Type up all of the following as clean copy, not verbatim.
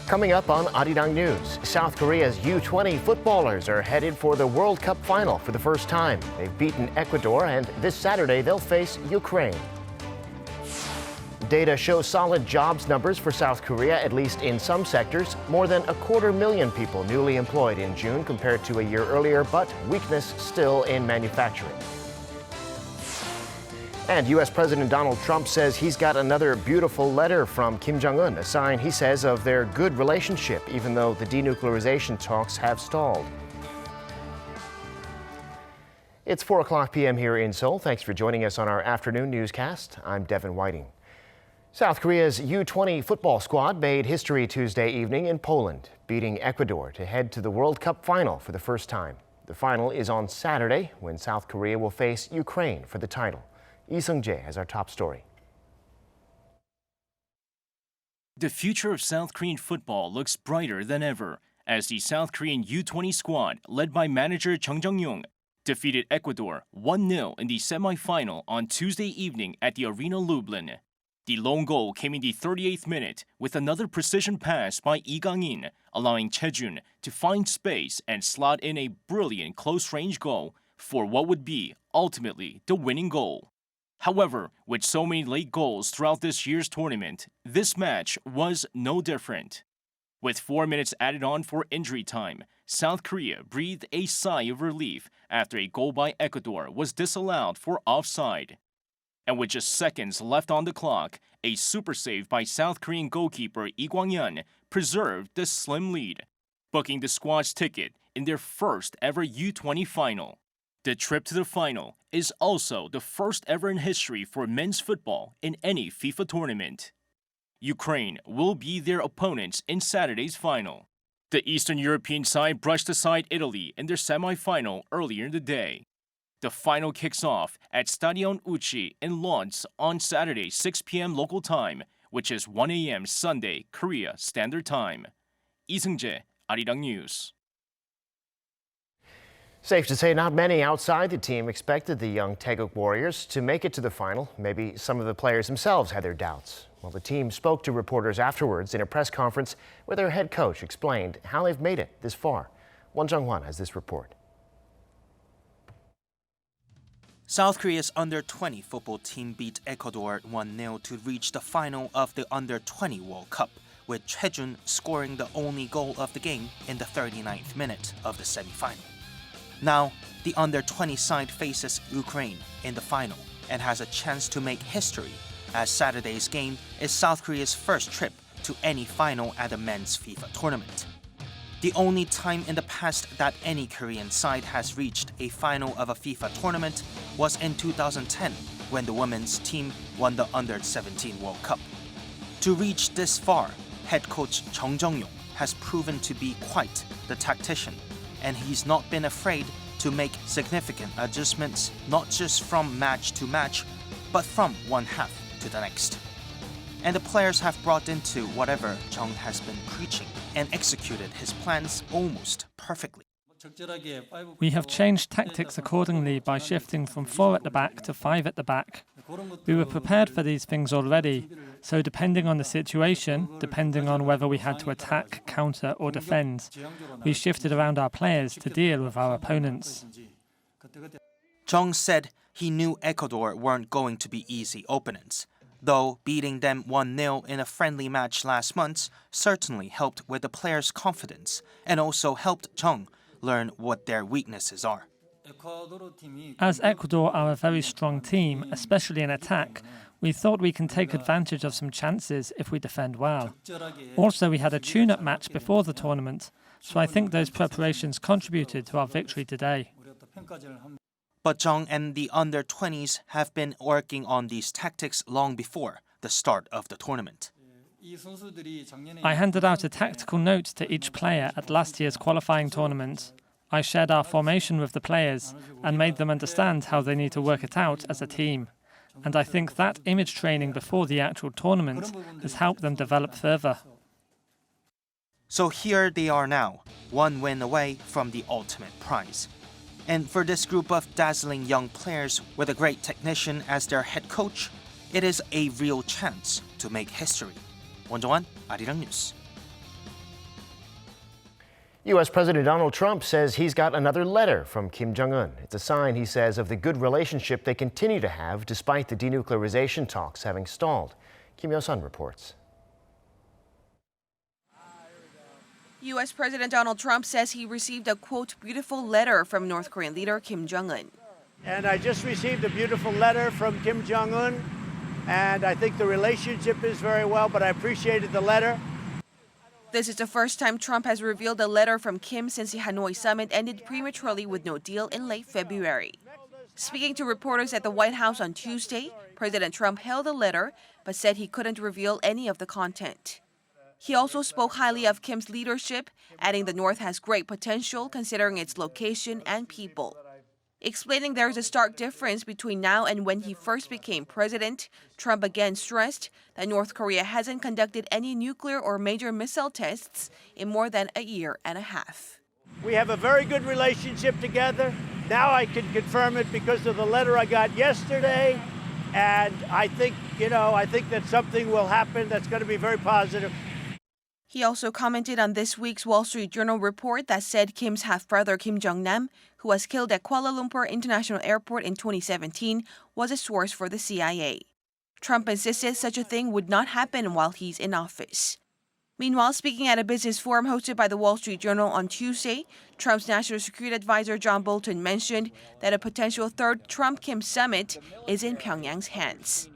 Coming up on Arirang News, South Korea's U-20 footballers are headed for the World Cup final for the first time. They've beaten Ecuador, and this Saturday they'll face Ukraine. Data shows solid jobs numbers for South Korea, at least in some sectors. More than 250,000 people newly employed in June compared to a year earlier, but weakness still in manufacturing. And U.S. President Donald Trump says he's got another beautiful letter from Kim Jong-un, a sign, he says, of their good relationship, even though the denuclearization talks have stalled. It's 4:00 p.m. here in Seoul. Thanks for joining us on our afternoon newscast. I'm Devin Whiting. South Korea's U-20 football squad made history Tuesday evening in Poland, beating Ecuador to head to the World Cup final for the first time. The final is on Saturday, when South Korea will face Ukraine for the title. Lee Sung-jae has our top story. The future of South Korean football looks brighter than ever as the South Korean U-20 squad, led by manager Chung Jung-yong, defeated Ecuador 1-0 in the semi-final on Tuesday evening at the Arena Lublin. The lone goal came in the 38th minute with another precision pass by Lee Gang-in, allowing Chejun to find space and slot in a brilliant close-range goal for what would be ultimately the winning goal. However, with so many late goals throughout this year's tournament, this match was no different. With 4 minutes added on for injury time, South Korea breathed a sigh of relief after a goal by Ecuador was disallowed for offside. And with just seconds left on the clock, a super save by South Korean goalkeeper Lee Kwang-yeon preserved the slim lead, booking the squad's ticket in their first ever U-20 final. The trip to the final is also the first ever in history for men's football in any FIFA tournament. Ukraine will be their opponents in Saturday's final. The Eastern European side brushed aside Italy in their semi-final earlier in the day. The final kicks off at Stadion Uchi in Lodz on Saturday 6 p.m. local time, which is 1 a.m. Sunday, Korea Standard Time. Lee Sung-jae, Arirang News. Safe to say not many outside the team expected the young Taeguk Warriors to make it to the final. Maybe some of the players themselves had their doubts. Well, the team spoke to reporters afterwards in a press conference where their head coach explained how they've made it this far. Won Jung-hwan has this report. South Korea's under-20 football team beat Ecuador 1-0 to reach the final of the under-20 World Cup, with Chejun scoring the only goal of the game in the 39th minute of the semi-final. Now, the under-20 side faces Ukraine in the final and has a chance to make history, as Saturday's game is South Korea's first trip to any final at a men's FIFA tournament. The only time in the past that any Korean side has reached a final of a FIFA tournament was in 2010, when the women's team won the Under-17 World Cup. To reach this far, head coach Chung Jung-yong has proven to be quite the tactician, and he's not been afraid to make significant adjustments, not just from match to match, but from one half to the next. And the players have brought into whatever Chung has been preaching and executed his plans almost perfectly. We have changed tactics accordingly by shifting from 4 at the back to 5 at the back. We were prepared for these things already, so depending on the situation, depending on whether we had to attack, counter or defend, we shifted around our players to deal with our opponents. Chung said he knew Ecuador weren't going to be easy opponents, though beating them 1-0 in a friendly match last month certainly helped with the players' confidence and also helped Chung learn what their weaknesses are. As Ecuador are a very strong team, especially in attack, we thought we can take advantage of some chances if we defend well. Also, we had a tune-up match before the tournament, so I think those preparations contributed to our victory today. But Chung and the under-20s have been working on these tactics long before the start of the tournament. I handed out a tactical note to each player at last year's qualifying tournament. I shared our formation with the players and made them understand how they need to work it out as a team. And I think that image training before the actual tournament has helped them develop further. So here they are now, one win away from the ultimate prize. And for this group of dazzling young players with a great technician as their head coach, it is a real chance to make history. Won Jung-hwan, Arirang News. U.S. President Donald Trump says he's got another letter from Kim Jong-un. It's a sign, he says, of the good relationship they continue to have despite the denuclearization talks having stalled. Kim Yo-sun reports. U.S. President Donald Trump says he received a, quote, beautiful letter from North Korean leader Kim Jong-un. And I just received a beautiful letter from Kim Jong-un, and I think the relationship is very well, but I appreciated the letter. This is the first time Trump has revealed a letter from Kim since the Hanoi summit ended prematurely with no deal in late February. Speaking to reporters at the White House on Tuesday, President Trump held a letter but said he couldn't reveal any of the content. He also spoke highly of Kim's leadership, adding the North has great potential considering its location and people. Explaining there is a stark difference between now and when he first became president, Trump again stressed that North Korea hasn't conducted any nuclear or major missile tests in more than a year and a half. We have a very good relationship together. Now I can confirm it because of the letter I got yesterday. And I think that something will happen that's going to be very positive. He also commented on this week's Wall Street Journal report that said Kim's half-brother Kim Jong-nam, who was killed at Kuala Lumpur International Airport in 2017, was a source for the CIA. Trump insisted such a thing would not happen while he's in office. Meanwhile, speaking at a business forum hosted by the Wall Street Journal on Tuesday, Trump's national security advisor John Bolton mentioned that a potential third Trump-Kim summit is in Pyongyang's hands.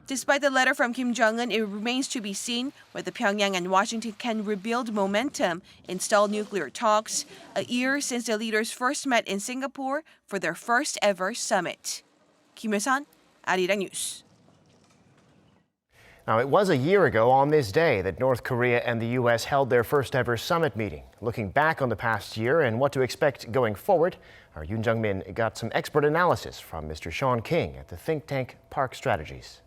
Despite the letter from Kim Jong-un, it remains to be seen whether Pyongyang and Washington can rebuild momentum in stalled nuclear talks, a year since the leaders first met in Singapore for their first ever summit. Kim Yo-sun, Arirang News. Now, it was a year ago on this day that North Korea and the U.S. held their first ever summit meeting. Looking back on the past year and what to expect going forward, our Yoon Jung-min got some expert analysis from Mr. Sean King at the think tank Park Strategies.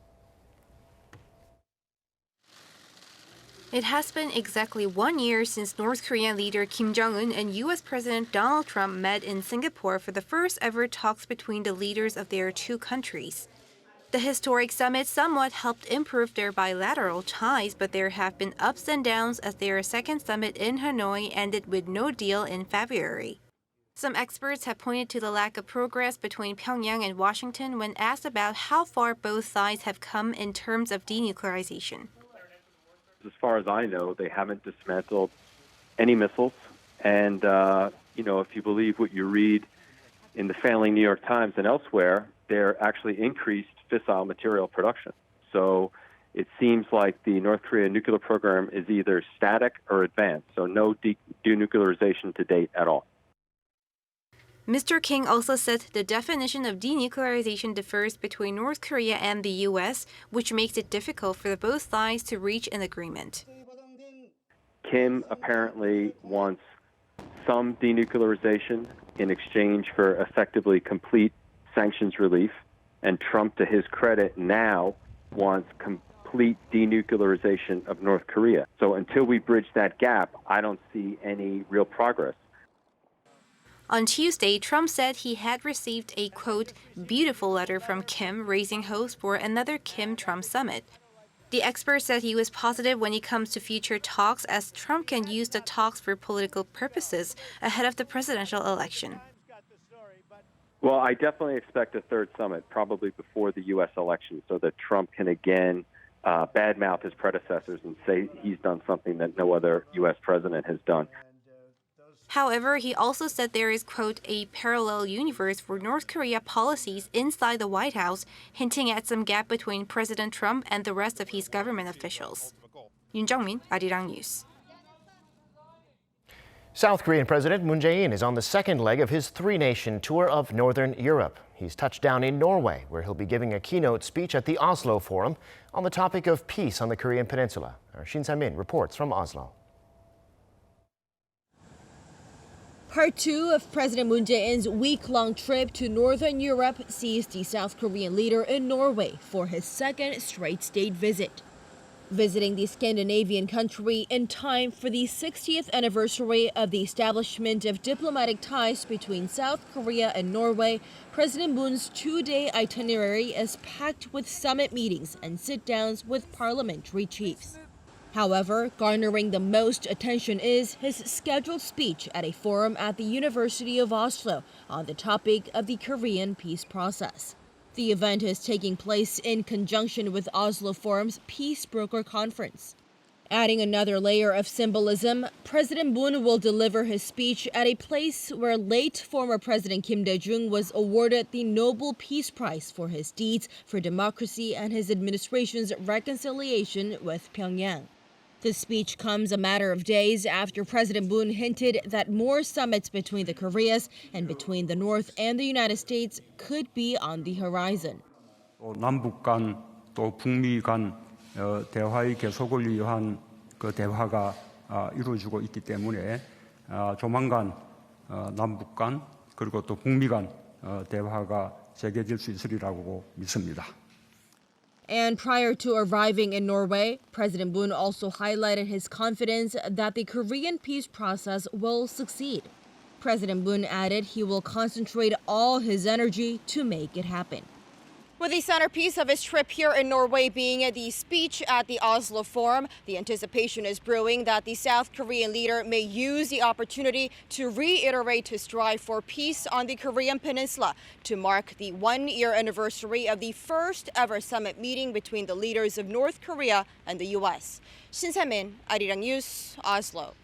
It has been exactly 1 year since North Korean leader Kim Jong-un and U.S. President Donald Trump met in Singapore for the first ever talks between the leaders of their two countries. The historic summit somewhat helped improve their bilateral ties, but there have been ups and downs as their second summit in Hanoi ended with no deal in February. Some experts have pointed to the lack of progress between Pyongyang and Washington when asked about how far both sides have come in terms of denuclearization. As far as I know, they haven't dismantled any missiles. And, if you believe what you read in the failing New York Times and elsewhere, they're actually increased fissile material production. So it seems like the North Korea nuclear program is either static or advanced. So no denuclearization to date at all. Mr. King also said the definition of denuclearization differs between North Korea and the U.S., which makes it difficult for both sides to reach an agreement. Kim apparently wants some denuclearization in exchange for effectively complete sanctions relief, and Trump, to his credit, now wants complete denuclearization of North Korea. So until we bridge that gap, I don't see any real progress. On Tuesday, Trump said he had received a, quote, beautiful letter from Kim raising hopes for another Kim-Trump summit. The expert said he was positive when it comes to future talks as Trump can use the talks for political purposes ahead of the presidential election. Well, I definitely expect a third summit, probably before the U.S. election, so that Trump can again badmouth his predecessors and say he's done something that no other U.S. president has done. However, he also said there is, quote, a parallel universe for North Korea policies inside the White House, hinting at some gap between President Trump and the rest of his government officials. Yoon Jung-min, Arirang News. South Korean President Moon Jae-in is on the second leg of his three-nation tour of Northern Europe. He's touched down in Norway, where he'll be giving a keynote speech at the Oslo Forum on the topic of peace on the Korean Peninsula. Our Shin Sang-min reports from Oslo. Part 2 of President Moon Jae-in's week-long trip to Northern Europe sees the South Korean leader in Norway for his second straight state visit. Visiting the Scandinavian country in time for the 60th anniversary of the establishment of diplomatic ties between South Korea and Norway, President Moon's two-day itinerary is packed with summit meetings and sit-downs with parliamentary chiefs. However, garnering the most attention is his scheduled speech at a forum at the University of Oslo on the topic of the Korean peace process. The event is taking place in conjunction with Oslo Forum's Peace Broker Conference. Adding another layer of symbolism, President Moon will deliver his speech at a place where late former President Kim Dae-jung was awarded the Nobel Peace Prize for his deeds for democracy and his administration's reconciliation with Pyongyang. The speech comes a matter of days after President Moon hinted that more summits between the Koreas and between the North and the United States could be on the horizon. 남북 간 또 북미 간 대화의 계속을 위한 그 대화가 이루어지고 있기 때문에 조만간 남북 간 그리고 또 북미 간 대화가 재개될 수 있으리라고 믿습니다. And prior to arriving in Norway, President Moon also highlighted his confidence that the Korean peace process will succeed. President Moon added he will concentrate all his energy to make it happen. With the centerpiece of his trip here in Norway being the speech at the Oslo Forum, the anticipation is brewing that the South Korean leader may use the opportunity to reiterate his drive for peace on the Korean peninsula to mark the one-year anniversary of the first ever summit meeting between the leaders of North Korea and the U.S. Shin Se-min, Arirang News, Oslo.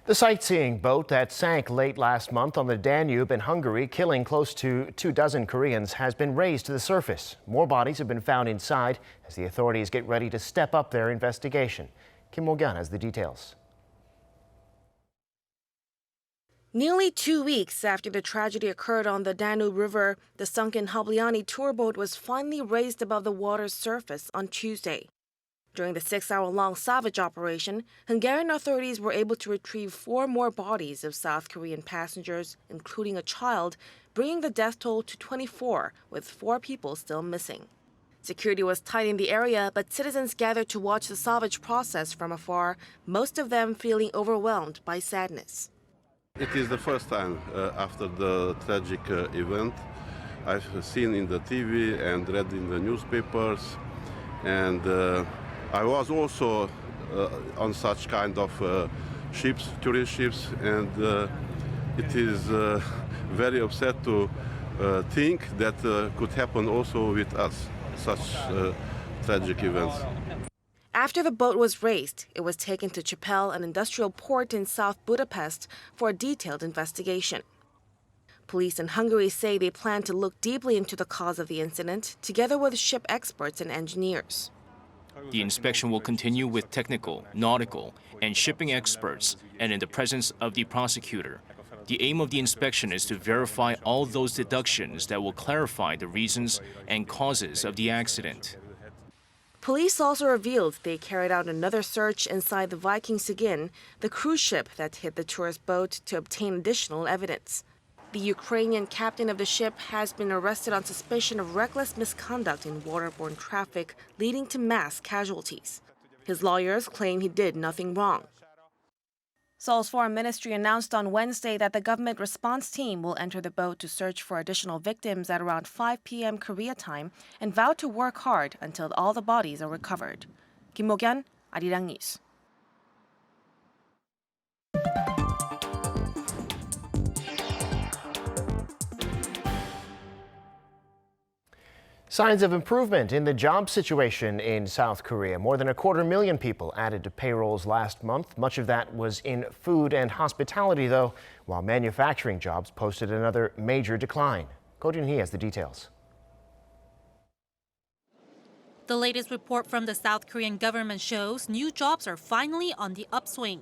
The sightseeing boat that sank late last month on the Danube in Hungary, killing close to 24 Koreans, has been raised to the surface. More bodies have been found inside as the authorities get ready to step up their investigation. Kim Jong-yong has the details. Nearly 2 weeks after the tragedy occurred on the Danube River, the sunken Hableany tour boat was finally raised above the water's surface on Tuesday. During the 6-hour-long salvage operation, Hungarian authorities were able to retrieve 4 more bodies of South Korean passengers, including a child, bringing the death toll to 24, with 4 people still missing. Security was tight in the area, but citizens gathered to watch the salvage process from afar, most of them feeling overwhelmed by sadness. It is the first time after the tragic event I've seen in the TV and read in the newspapers, and I was also on such kind of ships, tourist ships, and it is very upset to think that could happen also with us, such tragic events. After the boat was raised, it was taken to Chapel, an industrial port in South Budapest, for a detailed investigation. Police in Hungary say they plan to look deeply into the cause of the incident, together with ship experts and engineers. The inspection will continue with technical, nautical, and shipping experts, and in the presence of the prosecutor. The aim of the inspection is to verify all those deductions that will clarify the reasons and causes of the accident. Police also revealed they carried out another search inside the Viking Sigyn, the cruise ship that hit the tourist boat, to obtain additional evidence. The Ukrainian captain of the ship has been arrested on suspicion of reckless misconduct in waterborne traffic, leading to mass casualties. His lawyers claim he did nothing wrong. Seoul's foreign ministry announced on Wednesday that the government response team will enter the boat to search for additional victims at around 5 p.m. Korea time and vowed to work hard until all the bodies are recovered. Kim Mo-kyun, Arirang News. Signs of improvement in the job situation in South Korea. More than 250,000 people added to payrolls last month. Much of that was in food and hospitality, though, while manufacturing jobs posted another major decline. Ko Jun-hee has the details. The latest report from the South Korean government shows new jobs are finally on the upswing.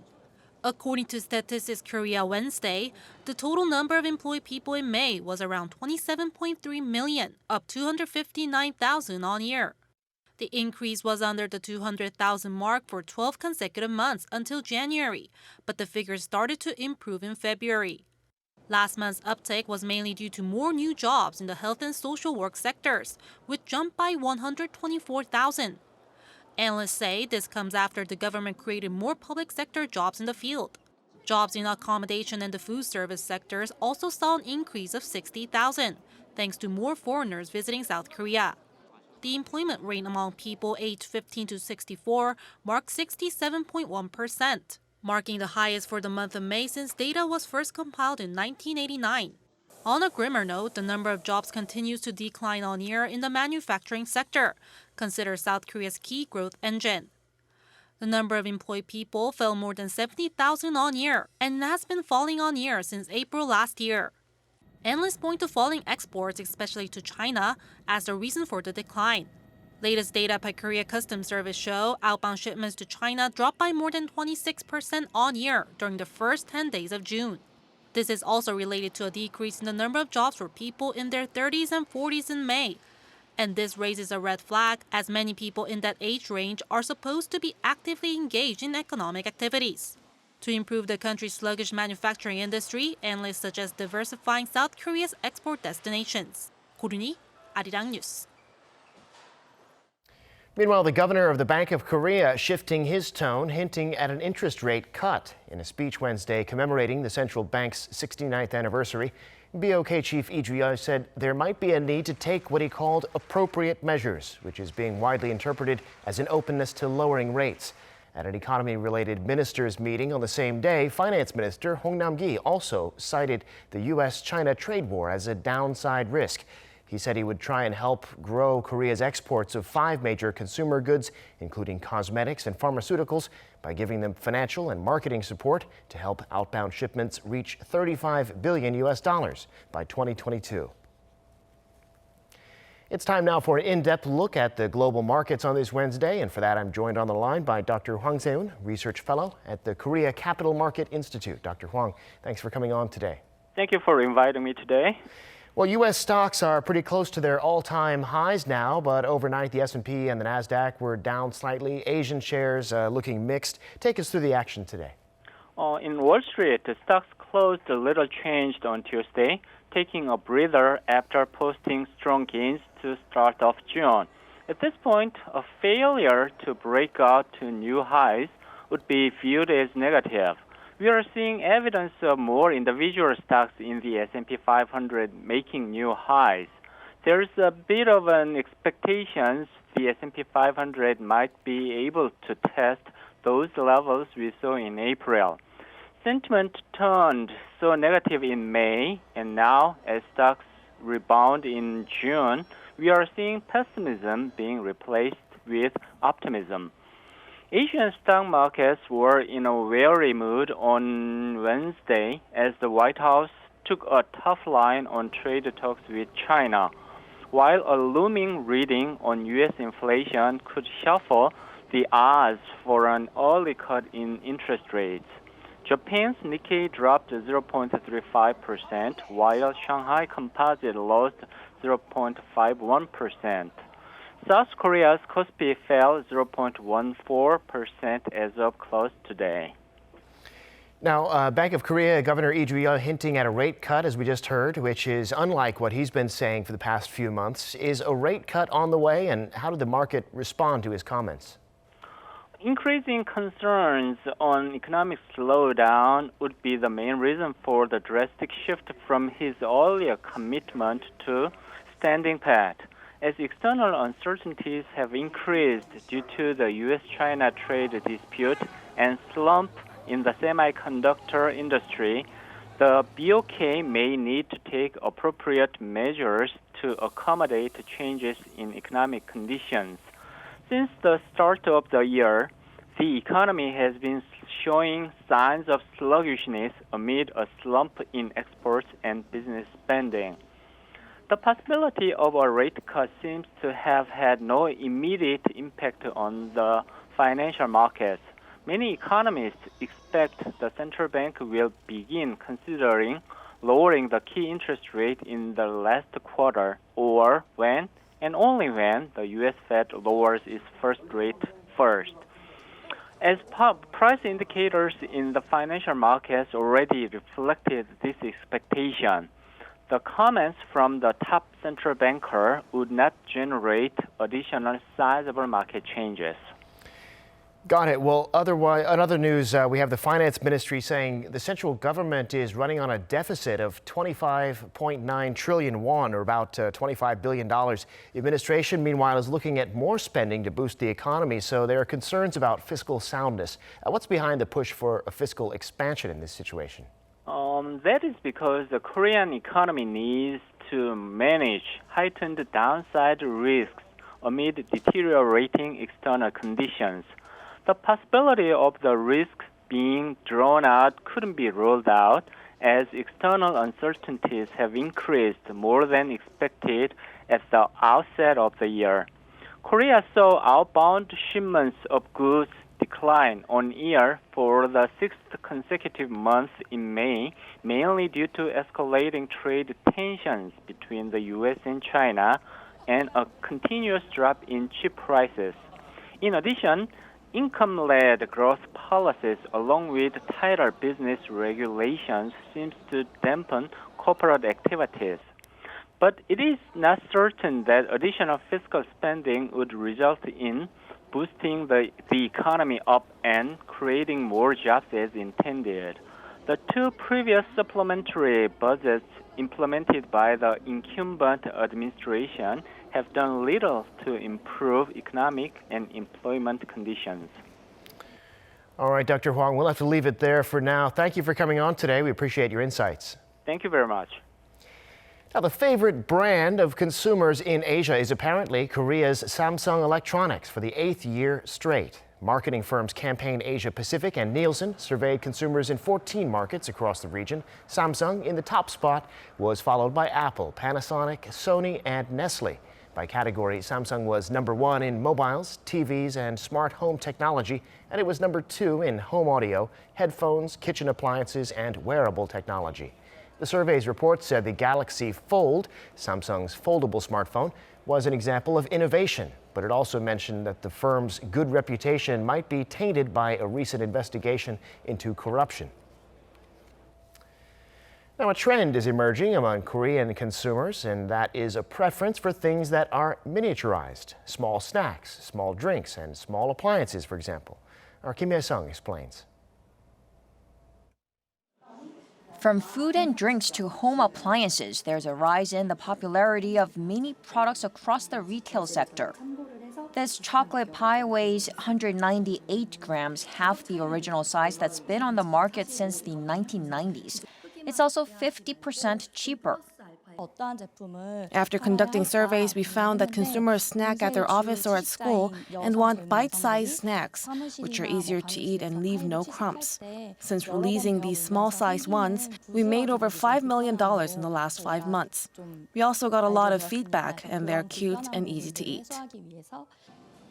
According to Statistics Korea Wednesday, the total number of employed people in May was around 27.3 million, up 259,000 on year. The increase was under the 200,000 mark for 12 consecutive months until January, but the figures started to improve in February. Last month's uptake was mainly due to more new jobs in the health and social work sectors, which jumped by 124,000. Analysts say this comes after the government created more public sector jobs in the field. Jobs in accommodation and the food service sectors also saw an increase of 60,000, thanks to more foreigners visiting South Korea. the employment rate among people aged 15 to 64 marked 67.1%, marking the highest for the month of May since data was first compiled in 1989. On a grimmer note, the number of jobs continues to decline on year in the manufacturing sector, considered South Korea's key growth engine. The number of employed people fell more than 70,000 on year and has been falling on year since April last year. Analysts point to falling exports, especially to China, as the reason for the decline. Latest data by Korea Customs Service show outbound shipments to China dropped by more than 26% on year during the first 10 days of June. This is also related to a decrease in the number of jobs for people in their 30s and 40s in May. And this raises a red flag, as many people in that age range are supposed to be actively engaged in economic activities. To improve the country's sluggish manufacturing industry, analysts suggest diversifying South Korea's export destinations. 고르니, Arirang News. Meanwhile, the governor of the Bank of Korea shifting his tone, hinting at an interest rate cut. In a speech Wednesday commemorating the central bank's 69th anniversary, BOK chief Lee Ju-yeol said there might be a need to take what he called appropriate measures, which is being widely interpreted as an openness to lowering rates. At an economy-related ministers' meeting on the same day, Finance Minister Hong Nam-gi also cited the U.S.-China trade war as a downside risk. He said he would try and help grow Korea's exports of 5 major consumer goods, including cosmetics and pharmaceuticals, by giving them financial and marketing support to help outbound shipments reach $35 billion by 2022. It's time now for an in-depth look at the global markets on this Wednesday, and for that I'm joined on the line by Dr. Hwang Se-eun, Research Fellow at the Korea Capital Market Institute. Dr. Hwang, thanks for coming on today. Thank you for inviting me today. Well, U.S. stocks are pretty close to their all-time highs now, but overnight the S&P and the Nasdaq were down slightly. Asian shares looking mixed. Take us through the action today. In Wall Street, the stocks closed a little changed on Tuesday, taking a breather after posting strong gains to start off June. At this point, a failure to break out to new highs would be viewed as negative. We are seeing evidence of more individual stocks in the S&P 500 making new highs. There's a bit of an expectation the S&P 500 might be able to test those levels we saw in April. Sentiment turned so negative in May, and now as stocks rebound in June, we are seeing pessimism being replaced with optimism. Asian stock markets were in a wary mood on Wednesday as the White House took a tough line on trade talks with China, while a looming reading on U.S. inflation could shuffle the odds for an early cut in interest rates. Japan's Nikkei dropped 0.35%, while Shanghai Composite lost 0.51%. South Korea's Kospi fell 0.14% as of close today. Now, Bank of Korea Governor Lee Ju-yeol hinting at a rate cut, as we just heard, which is unlike what he's been saying for the past few months. Is a rate cut on the way, and how did the market respond to his comments? Increasing concerns on economic slowdown would be the main reason for the drastic shift from his earlier commitment to standing pat. As external uncertainties have increased due to the U.S.-China trade dispute and slump in the semiconductor industry, the BOK may need to take appropriate measures to accommodate changes in economic conditions. Since the start of the year, the economy has been showing signs of sluggishness amid a slump in exports and business spending. The possibility of a rate cut seems to have had no immediate impact on the financial markets. Many economists expect the central bank will begin considering lowering the key interest rate in the last quarter, or when and only when the U.S. Fed lowers its first rate first. As price indicators in the financial markets already reflected this expectation, the comments from the top central banker would not generate additional sizable market changes. Got it. Well, otherwise, in other news, we have the finance ministry saying the central government is running on a deficit of 25.9 trillion won, or about $25 billion. The administration, meanwhile, is looking at more spending to boost the economy, so there are concerns about fiscal soundness. What's behind the push for a fiscal expansion in this situation? That is because the Korean economy needs to manage heightened downside risks amid deteriorating external conditions. The possibility of the risk being drawn out couldn't be ruled out, as external uncertainties have increased more than expected at the outset of the year. Korea saw outbound shipments of goods decline on year for the sixth consecutive month in May, mainly due to escalating trade tensions between the U.S. and China and a continuous drop in chip prices. In addition, income-led growth policies along with tighter business regulations seems to dampen corporate activities. But it is not certain that additional fiscal spending would result in boosting the economy up and creating more jobs as intended. The two previous supplementary budgets implemented by the incumbent administration have done little to improve economic and employment conditions. All right, Dr. Hwang, we'll have to leave it there for now. Thank you for coming on today. We appreciate your insights. Thank you very much. Now, the favorite brand of consumers in Asia is apparently Korea's Samsung Electronics for the 8th year straight. Marketing firms Campaign Asia Pacific and Nielsen surveyed consumers in 14 markets across the region. Samsung, in the top spot, was followed by Apple, Panasonic, Sony, and Nestle. By category, Samsung was number 1 in mobiles, TVs, and smart home technology, and it was number 2 in home audio, headphones, kitchen appliances, and wearable technology. The survey's report said the Galaxy Fold, Samsung's foldable smartphone, was an example of innovation, but it also mentioned that the firm's good reputation might be tainted by a recent investigation into corruption. Now, a trend is emerging among Korean consumers, and that is a preference for things that are miniaturized. Small snacks, small drinks, and small appliances, for example. Our Kim Jae-sung explains. From food and drinks to home appliances, there's a rise in the popularity of mini products across the retail sector. This chocolate pie weighs 198 grams, half the original size that's been on the market since the 1990s. It's also 50% cheaper. After conducting surveys, we found that consumers snack at their office or at school and want bite-sized snacks, which are easier to eat and leave no crumbs. Since releasing these small-sized ones, we made over $5 million in the last 5 months. We also got a lot of feedback, and they're cute and easy to eat.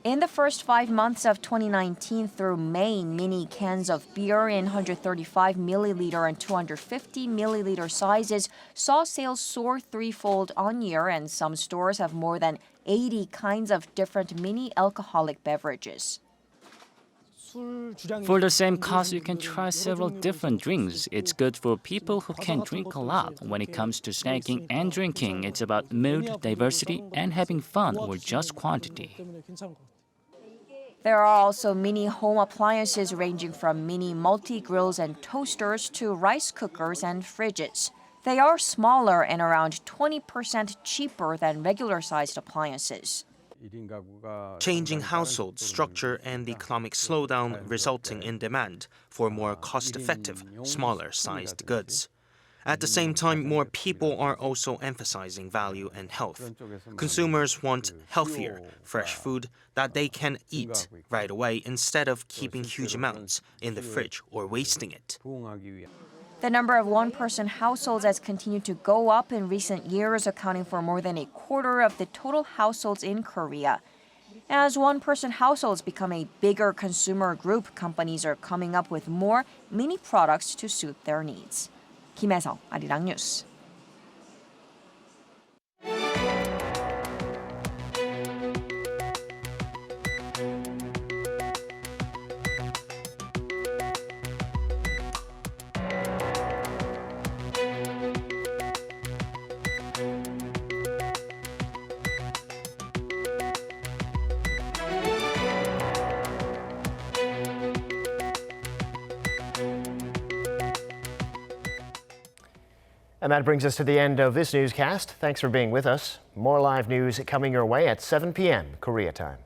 In the first 5 months of 2019 through May, mini cans of beer in 135 milliliter and 250 milliliter sizes saw sales soar threefold on year, and some stores have more than 80 kinds of different mini alcoholic beverages. For the same cost, you can try several different drinks. It's good for people who can drink a lot. When it comes to snacking and drinking, it's about mood, diversity, and having fun, or just quantity. There are also mini home appliances ranging from mini multi-grills and toasters to rice cookers and fridges. They are smaller and around 20% cheaper than regular-sized appliances. Changing household structure and the economic slowdown resulting in demand for more cost-effective, smaller-sized goods. At the same time, more people are also emphasizing value and health. Consumers want healthier, fresh food that they can eat right away instead of keeping huge amounts in the fridge or wasting it. The number of one-person households has continued to go up in recent years, accounting for more than a quarter of the total households in Korea. As one-person households become a bigger consumer group, companies are coming up with more mini products to suit their needs. Kim Jae-sung, Arirang News. And that brings us to the end of this newscast. Thanks for being with us. More live news coming your way at 7 p.m. Korea time.